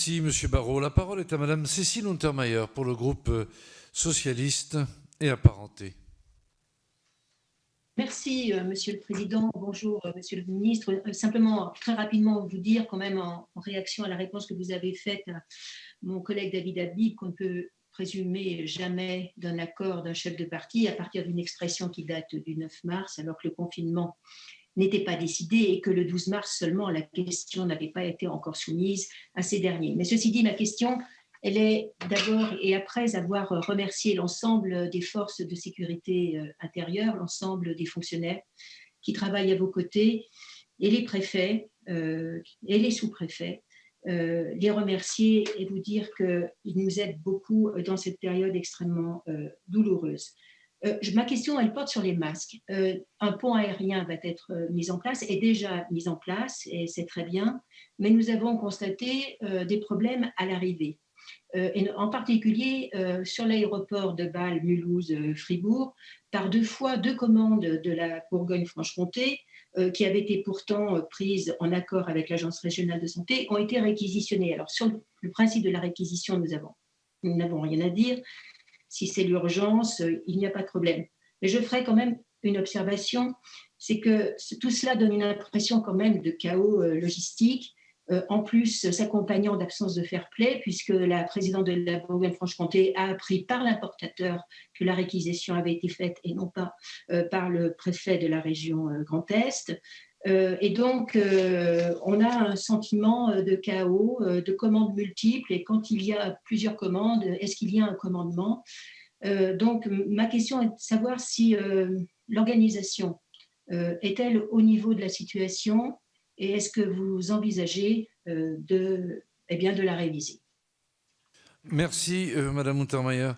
Merci, Monsieur Barrot. La parole est à Madame Cécile Untermaier pour le groupe socialiste et apparenté. Merci, Monsieur le Président. Bonjour, Monsieur le Ministre. Simplement, très rapidement, vous dire quand même en réaction à la réponse que vous avez faite à mon collègue David Habib qu'on ne peut présumer jamais d'un accord d'un chef de parti à partir d'une expression qui date du 9 mars, alors que le confinement n'était pas décidé et que le 12 mars seulement, la question n'avait pas été encore soumise à ces derniers. Mais ceci dit, ma question, elle est d'abord et après avoir remercié l'ensemble des forces de sécurité intérieure, l'ensemble des fonctionnaires qui travaillent à vos côtés, et les préfets et les sous-préfets, les remercier et vous dire qu'ils nous aident beaucoup dans cette période extrêmement douloureuse. Ma question, elle porte sur les masques. Un pont aérien va être mis en place, est déjà mis en place, et c'est très bien, mais nous avons constaté des problèmes à l'arrivée. Et en particulier sur l'aéroport de Bâle, Mulhouse, Fribourg, par deux commandes de la Bourgogne-Franche-Comté, qui avaient été pourtant prises en accord avec l'Agence régionale de santé, ont été réquisitionnées. Alors sur le principe de la réquisition, nous n'avons rien à dire. Si c'est l'urgence, il n'y a pas de problème. Mais je ferai quand même une observation, c'est que tout cela donne une impression quand même de chaos logistique, en plus s'accompagnant d'absence de fair-play, puisque la présidente de la Bourgogne-Franche-Comté a appris par l'importateur que la réquisition avait été faite et non pas par le préfet de la région Grand Est. Et donc, on a un sentiment de chaos, de commandes multiples, et quand il y a plusieurs commandes, est-ce qu'il y a un commandement ? Donc, ma question est de savoir si l'organisation est-elle au niveau de la situation et est-ce que vous envisagez de la réviser ? Merci, Madame Untermaier.